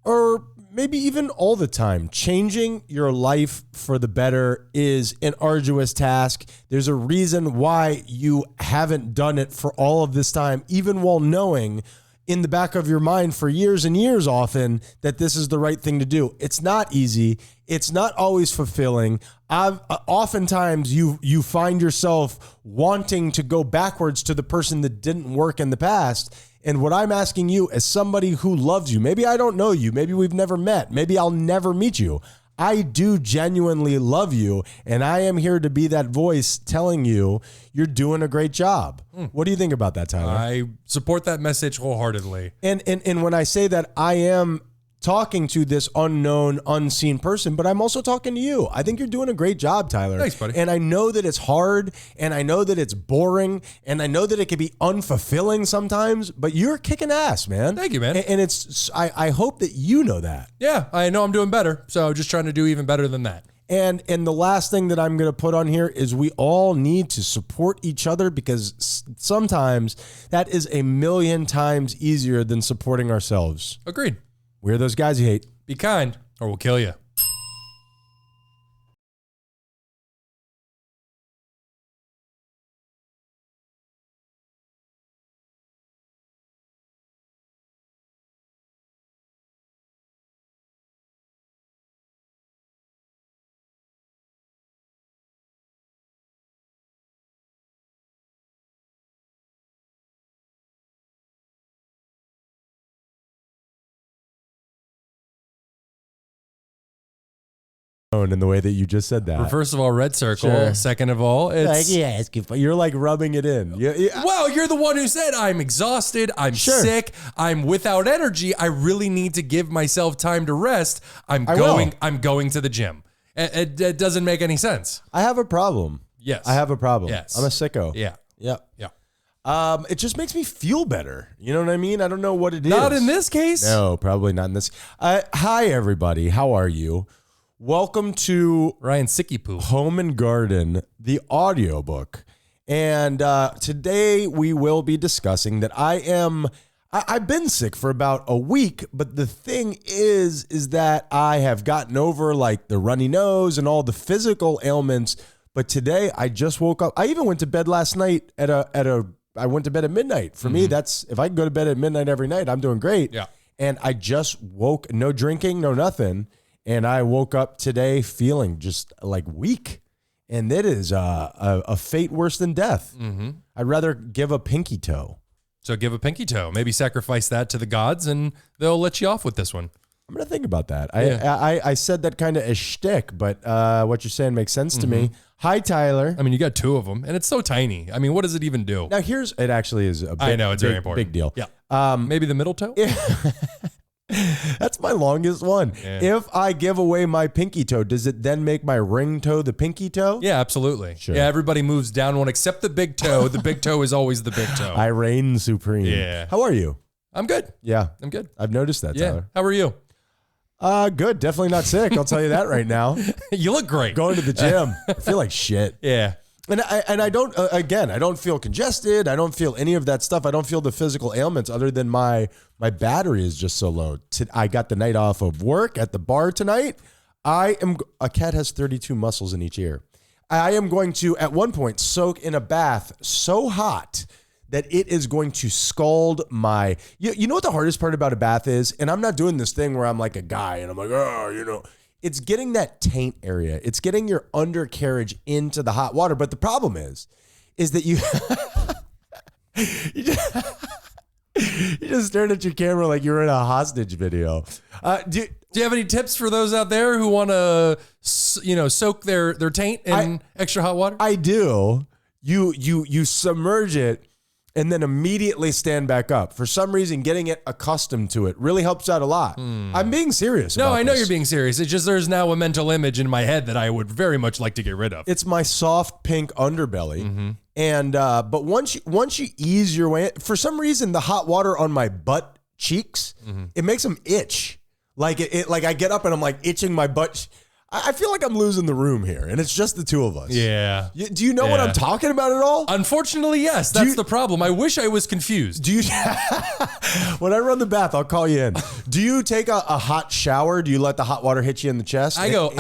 or maybe even all the time, changing your life for the better is an arduous task. There's a reason why you haven't done it for all of this time, even while knowing in the back of your mind for years and years often that this is the right thing to do. It's not easy. It's not always fulfilling. Oftentimes you find yourself wanting to go backwards to the person that didn't work in the past. And what I'm asking you as somebody who loves you, maybe I don't know you, maybe we've never met, maybe I'll never meet you. I do genuinely love you, and I am here to be that voice telling you you're doing a great job. What do you think about that, Tyler? I support that message wholeheartedly. And when I say that, I am talking to this unknown, unseen person, but I'm also talking to you. I think you're doing a great job, Tyler. Thanks, buddy. And I know that it's hard, and I know that it's boring, and I know that it can be unfulfilling sometimes, but you're kicking ass, man. Thank you, man. And it's I hope that you know that. Yeah, I know I'm doing better, so just trying to do even better than that. And the last thing that I'm going to put on here is we all need to support each other because sometimes that is a million times easier than supporting ourselves. Agreed. We're those guys you hate. Be kind, or we'll kill you. In the way that you just said that. First of all, red circle. Sure. Second of all, it's... You're like rubbing it in. Well, you're the one who said I'm exhausted, I'm Sure. sick, I'm without energy. I really need to give myself time to rest. I'm will. going to the gym. It doesn't make any sense. I have a problem. Yes. I have a problem. Yes. I'm a sicko. Yeah. Yep. Yeah. It just makes me feel better. You know what I mean? I don't know what it is. Not in this case. No, probably not in this. Hi, everybody. How are you? Welcome to Ryan Sicky Poo. Home and Garden, the audiobook. And today we will be discussing that I've been sick for about a week, but the thing is that I have gotten over like the runny nose and all the physical ailments. But today I just woke up. I even went to bed last night I went to bed at midnight. For me, that's, if I can go to bed at midnight every night, I'm doing great. Yeah. And I just woke, no drinking, no nothing. And I woke up today feeling just like weak. And it is a fate worse than death. Mm-hmm. I'd rather give a pinky toe. So give a pinky toe. Maybe sacrifice that to the gods and they'll let you off with this one. I'm going to think about that. Yeah. I said that kind of as shtick, but what you're saying makes sense to me. Hi, Tyler. I mean, you got two of them and it's so tiny. I mean, what does it even do? Now it actually is a big, I know, it's very important. Big deal. Yeah. Maybe the middle toe? That's my longest one. Yeah. If I give away my pinky toe, does it then make my ring toe the pinky toe? Yeah, absolutely. Sure. Yeah, everybody moves down one except the big toe. The big toe is always the big toe. I reign supreme. Yeah. How are you? I'm good. Yeah. I'm good. I've noticed that, Yeah. Tyler. How are you? Good. Definitely not sick. I'll tell you that right now. You look great. Going to the gym. I feel like shit. Yeah. And I don't, again, I don't feel congested. I don't feel any of that stuff. I don't feel the physical ailments other than my battery is just so low. I got the night off of work at the bar tonight. A cat has 32 muscles in each ear. I am going to, at one point, soak in a bath so hot that it is going to scald my, you know what the hardest part about a bath is? And I'm not doing this thing where I'm like a guy and I'm like, it's getting that taint area. It's getting your undercarriage into the hot water. But the problem is that you you just stared at your camera like you're in a hostage video. Do you have any tips for those out there who want to, soak their taint in extra hot water? I do. You submerge it and then immediately stand back up. For some reason, getting it accustomed to it really helps out a lot. I'm being serious. No, about I know this. you're being serious. It's just there's now a mental image in my head that I would very much like to get rid of. It's my soft pink underbelly. And but once you ease your way, for some reason the hot water on my butt cheeks, it makes them itch. Like like I get up and I'm like itching my butt. I feel like I'm losing the room here, and it's just the two of us. Yeah. Do you know what I'm talking about at all? Unfortunately, yes. That's the problem. I wish I was confused. Do you? When I run the bath, I'll call you in. Do you take a hot shower? Do you let the hot water hit you in the chest? I go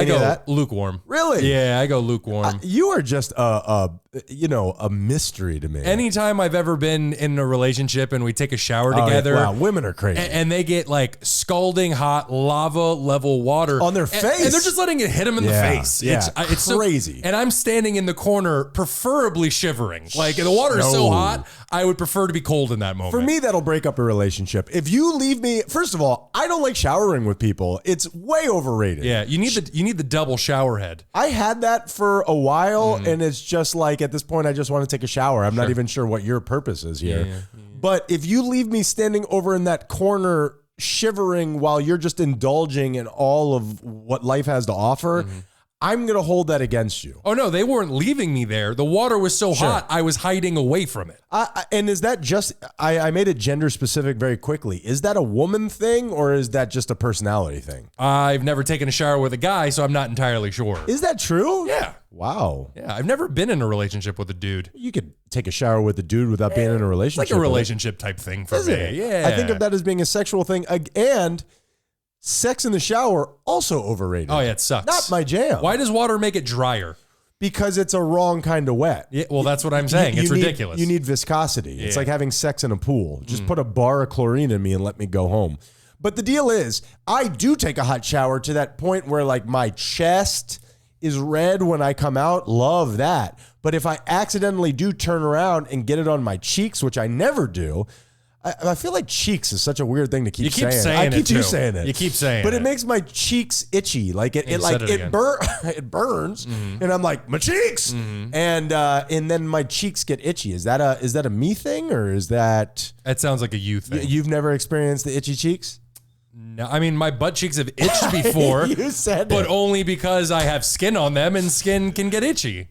lukewarm. Really? Yeah, I go lukewarm. You are just a mystery to me. Anytime I've ever been in a relationship and we take a shower together, wow, women are crazy. and they get like scalding hot lava level water On their face. and they're just letting it hit them in the face. Yeah, it's crazy. And I'm standing in the corner, preferably shivering. Like the water is so No. hot, I would prefer to be cold in that moment. For me, that'll break up a relationship. If you leave me, first of all, I don't like showering with people. It's way overrated. Yeah, you need the double shower head. I had that for a while, and it's just like at this point, I just want to take a shower. I'm not even sure what your purpose is here. But if you leave me standing over in that corner shivering while you're just indulging in all of what life has to offer, I'm going to hold that against you. Oh no, they weren't leaving me there. The water was so hot, I was hiding away from it. And is that just, I made it gender specific very quickly. Is that a woman thing or is that just a personality thing? I've never taken a shower with a guy, so I'm not entirely sure. Is that true? Yeah. Wow. Yeah, I've never been in a relationship with a dude. You could take a shower with a dude without being in a It's relationship. like a relationship type thing for Isn't me. it? Yeah. I think of that as being a sexual thing. And sex in the shower, also overrated. Oh yeah, it sucks. Not my jam. Why does water make it drier? Because it's a wrong kind of wet. Yeah, well, that's what I'm saying. It's ridiculous. You need viscosity. It's Yeah. like having sex in a pool. Just put a bar of chlorine in me and let me go home. But the deal is, I do take a hot shower to that point where like my chest is red when I come out. Love that. But if I accidentally do turn around and get it on my cheeks, which I never do, I feel like cheeks is such a weird thing to keep saying. I keep too. saying it. You keep saying but it. it makes my cheeks itchy. Like it You said it again. it burns, and I'm like my cheeks, and then my cheeks get itchy. Is that a me thing or is that? That sounds like a you thing. You've never experienced the itchy cheeks? No, I mean, my butt cheeks have itched before, You said but it. only because I have skin on them, and skin can get itchy.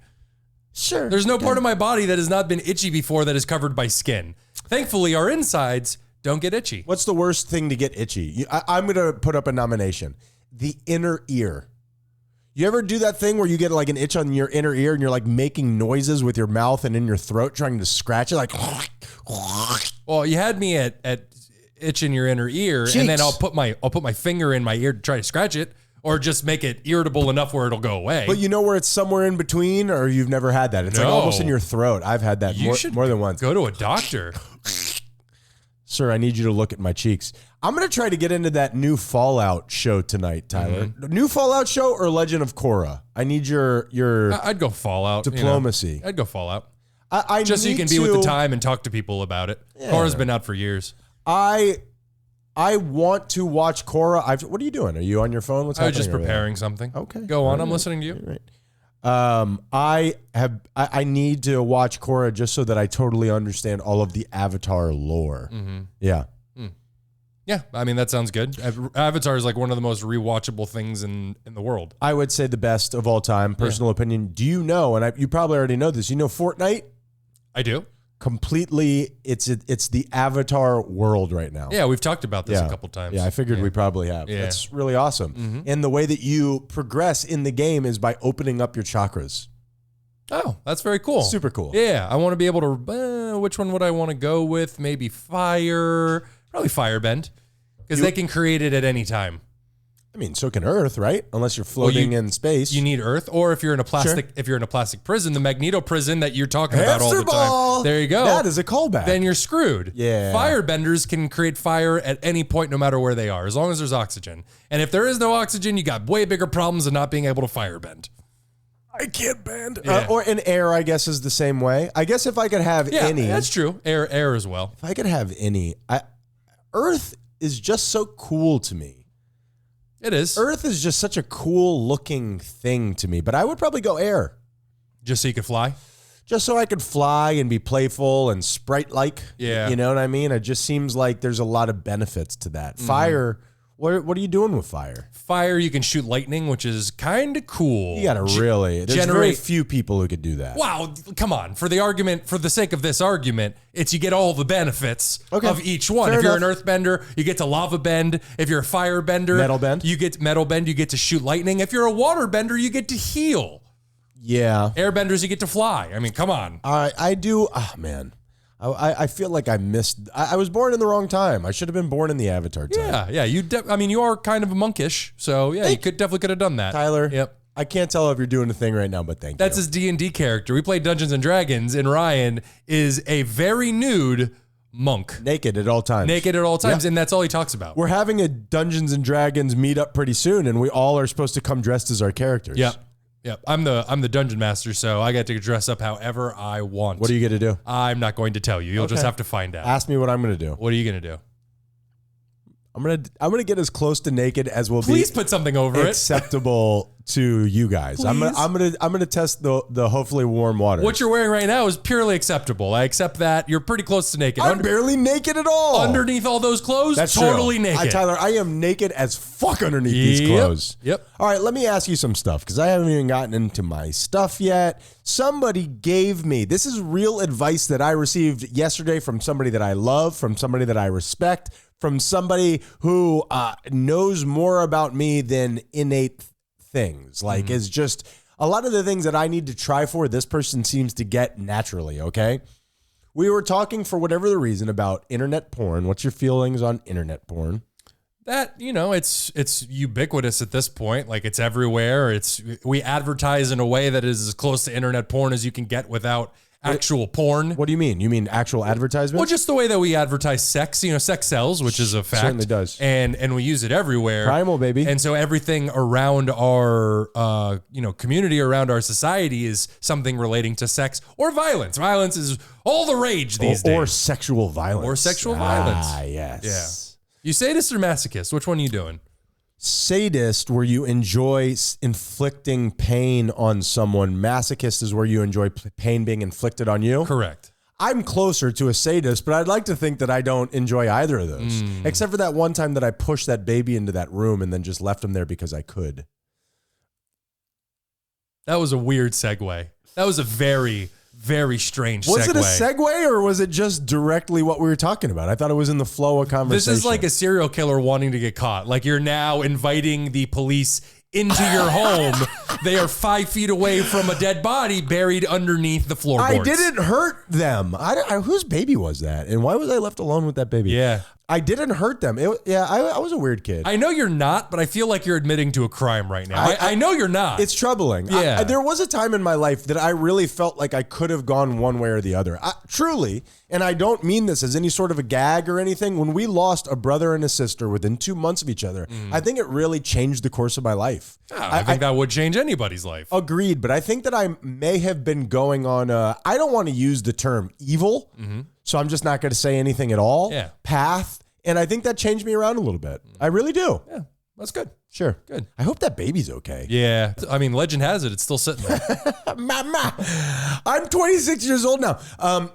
Sure. There's no part of my body that has not been itchy before that is covered by skin. Thankfully, our insides don't get itchy. What's the worst thing to get itchy? I'm going to put up a nomination. The inner ear. You ever do that thing where you get like an itch on your inner ear and you're like making noises with your mouth and in your throat trying to scratch it? Like, Well, you had me at itch in your inner ear, Cheeks. and then I'll put my finger in my ear to try to scratch it, or just make it irritable enough where it'll go away. but you know where it's somewhere in between, or you've never had that? It's like No. almost in your throat. I've had that You should more than once. Go to a doctor. Sir, I need you to look at my cheeks. I'm going to try to get into that new Fallout show tonight, Tyler. New Fallout show or Legend of Korra? I need your I'd go Fallout. diplomacy. I'd go Fallout. I Just so you need can be with the to- time and talk to people about it. Korra's been out for years. I want to watch Korra. What are you doing? Are you on your phone? What's I was happening just over there? preparing something. Okay. Go on. All I'm right. listening to you. Right. I need to watch Korra just so that I totally understand all of the Avatar lore. Mm-hmm. Yeah. Yeah, I mean, that sounds good. Avatar is like one of the most rewatchable things in the world. I would say the best of all time, personal opinion. Do you know, and you probably already know this, you know Fortnite? I do. Completely, it's the Avatar world right now. Yeah, we've talked about this a couple times. Yeah, I figured we probably have. Yeah. That's really awesome. And the way that you progress in the game is by opening up your chakras. Oh, that's very cool. Super cool. Yeah, I want to be able to, which one would I want to go with? Maybe fire, probably firebend, because they can create it at any time. I mean, so can Earth, right? Unless you're floating in space. You need Earth, or if you're in a plastic, if you're in a plastic prison, the Magneto prison that you're talking about all the time. There you go. That is a callback. Then you're screwed. Yeah. Firebenders can create fire at any point, no matter where they are, as long as there's oxygen. And if there is no oxygen, you got way bigger problems than not being able to firebend. I can't bend. Yeah. Or in air, I guess, is the same way. I guess if I could have any. That's true. Air as well. If I could have any. Earth is just so cool to me. It is. Earth is just such a cool looking thing to me, but I would probably go air. Just so you could fly? Just so I could fly and be playful and sprite-like. Yeah. You know what I mean? It just seems like there's a lot of benefits to that. Fire, what are you doing with fire? Fire, you can shoot lightning, which is kind of cool. You got to really. There's very few people who could do that. Wow, come on. For the sake of this argument, you get all the benefits of each one. Fair if you're enough. an earthbender, you get to lava bend. If you're a firebender, Metal bend. You get metal bend, you get to shoot lightning. If you're a waterbender, you get to heal. Yeah. Airbenders, you get to fly. I mean, come on. I do. Oh, man. I feel like I missed. I was born in the wrong time. I should have been born in the Avatar time. Yeah. You are kind of monkish, so yeah, you definitely could have done that. Tyler. Yep. I can't tell if you're doing a thing right now, but thank That's you. his D&D character. We play Dungeons and Dragons, and Ryan is a very nude monk. Naked at all times. Yep. And that's all he talks about. We're having a Dungeons and Dragons meetup pretty soon, and we all are supposed to come dressed as our characters. Yep. I'm the dungeon master, so I get to dress up however I want. What are you going to do? I'm not going to tell you. You'll just have to find out. Ask me what I'm going to do. What are you going to do? I'm gonna get as close to naked as will Please be put something over acceptable to you guys. I'm gonna test the hopefully warm water. What you're wearing right now is purely acceptable. I accept that. You're pretty close to naked. I'm barely naked at all. Underneath all those clothes, That's totally true. naked. Tyler, I am naked as fuck underneath these clothes. Yep. All right, let me ask you some stuff because I haven't even gotten into my stuff yet. Somebody gave me, this is real advice that I received yesterday from somebody that I love, from somebody that I respect, from somebody who knows more about me than innate things. Like, is just a lot of the things that I need to try for, this person seems to get naturally, okay? We were talking for whatever the reason about internet porn. What's your feelings on internet porn? That, it's ubiquitous at this point. Like, it's everywhere. We advertise in a way that is as close to internet porn as you can get without actual porn. What do you mean? You mean actual advertisement? Well, just the way that we advertise sex. Sex sells, which is a fact. Certainly does. And we use it everywhere. Primal, baby. And so everything around our community, around our society is something relating to sex or violence. Violence is all the rage these days. Or sexual violence. Or sexual violence. Ah, yes. Yeah. You sadist or masochist? Which one are you doing? Sadist, where you enjoy inflicting pain on someone. Masochist is where you enjoy pain being inflicted on you. Correct. I'm closer to a sadist, but I'd like to think that I don't enjoy either of those. Except for that one time that I pushed that baby into that room and then just left him there because I could. That was a weird segue. That was a very, very strange segue. Was it a segue or was it just directly what we were talking about? I thought it was in the flow of conversation. This is like a serial killer wanting to get caught. Like, you're now inviting the police into your home. They are 5 feet away from a dead body buried underneath the floorboards. I didn't hurt them. Whose baby was that? And why was I left alone with that baby? Yeah. I didn't hurt them. I was a weird kid. I know you're not, but I feel like you're admitting to a crime right now. I know you're not. It's troubling. Yeah. There was a time in my life that I really felt like I could have gone one way or the other. Truly, and I don't mean this as any sort of a gag or anything, when we lost a brother and a sister within 2 months of each other, I think it really changed the course of my life. I think that would change anybody's life. Agreed, but I think that I may have been going on I don't want to use the term evil, so I'm just not going to say anything at all. Yeah. Path, and I think that changed me around a little bit. I really do. Yeah, that's good. Sure. Good. I hope that baby's okay. Yeah. I mean, legend has it, it's still sitting there. Mama, I'm 26 years old now.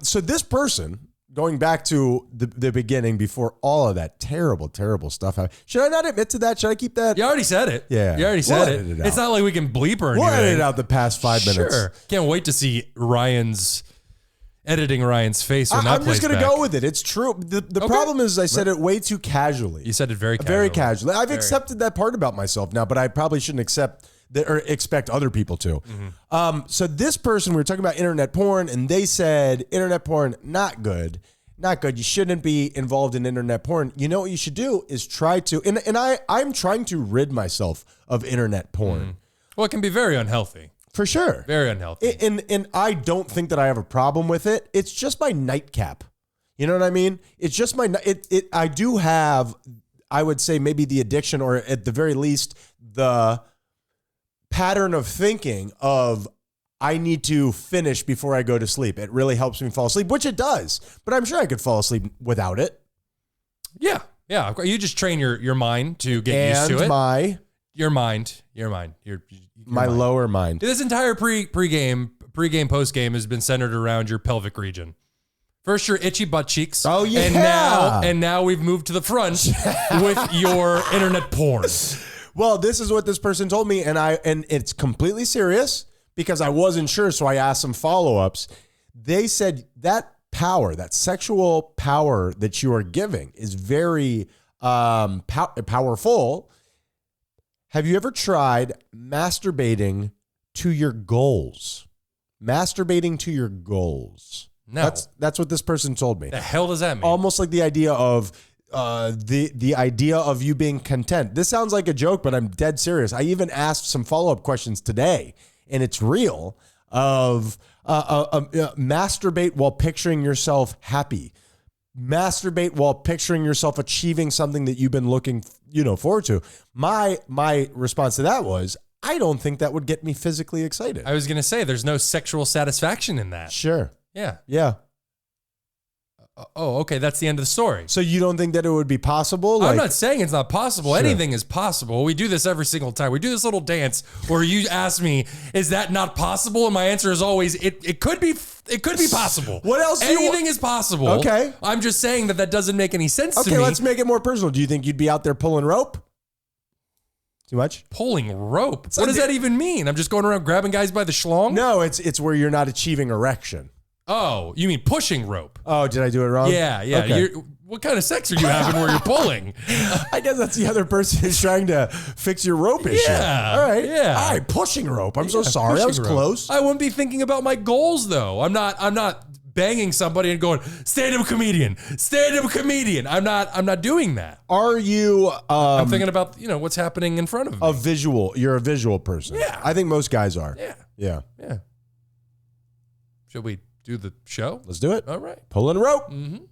So this person going back to the beginning before all of that terrible, terrible stuff happened. Should I not admit to that? Should I keep that? You already said it. Yeah. You already We'll said edit it out. It's not like we can bleep or anything. We'll edit out the past 5 minutes. Sure. Can't wait to see editing Ryan's face when that I'm just plays going to back. go with it. It's true. The problem is I said it way too casually. You said it very casually. Very casually. I've accepted that part about myself now, but I probably shouldn't accept that or expect other people to. So this person, we were talking about internet porn, and they said internet porn, not good. Not good. You shouldn't be involved in internet porn. You know what you should do is try to, and I'm trying to rid myself of internet porn. Well, it can be very unhealthy. For sure. Very unhealthy. And I don't think that I have a problem with it. It's just my nightcap. You know what I mean? It's just I do have, I would say maybe the addiction, or at the very least, the pattern of thinking of I need to finish before I go to sleep. It really helps me fall asleep, which it does. But I'm sure I could fall asleep without it. Yeah. Yeah. You just train your mind to get used to it. Your mind. My lower mind. This entire pregame, postgame has been centered around your pelvic region. First, your itchy butt cheeks. Oh, yeah. And now we've moved to the front with your internet porn. Well, this is what this person told me, and it's completely serious because I wasn't sure, so I asked some follow-ups. They said that power, that sexual power that you are giving is very powerful. Have you ever tried masturbating to your goals? Masturbating to your goals. No. That's what this person told me. The hell does that mean? Almost like the idea of the idea of you being content. This sounds like a joke, but I'm dead serious. I even asked some follow-up questions today, and it's real, of masturbate while picturing yourself happy. Masturbate while picturing yourself achieving something that you've been looking, forward to. My response to that was, I don't think that would get me physically excited. I was going to say, there's no sexual satisfaction in that. Sure. Yeah. Yeah. Oh, okay. That's the end of the story. So you don't think that it would be possible? I'm not saying it's not possible. Sure. Anything is possible. We do this every single time. We do this little dance where you ask me, "Is that not possible?" And my answer is always, "It could be. It could be possible." What else? Anything is possible. Okay. I'm just saying that doesn't make any sense to me. Okay, let's make it more personal. Do you think you'd be out there pulling rope? Too much? Pulling rope. What does that even mean? I'm just going around grabbing guys by the schlong? No, it's where you're not achieving erection. Oh, you mean pushing rope? Oh, did I do it wrong? Yeah. Okay. What kind of sex are you having where you're pulling? I guess that's the other person who's trying to fix your rope issue. Yeah. All right. Yeah. All right. Pushing rope. I'm so sorry. I was Pushing rope. close. I wouldn't be thinking about my goals though. I'm not banging somebody and going, stand-up comedian. I'm not doing that. Are you I'm thinking about, what's happening in front of me. You're a visual person. Yeah. I think most guys are. Yeah. Yeah. Should we do the show? Let's do it. All right. Pulling rope. Mm-hmm.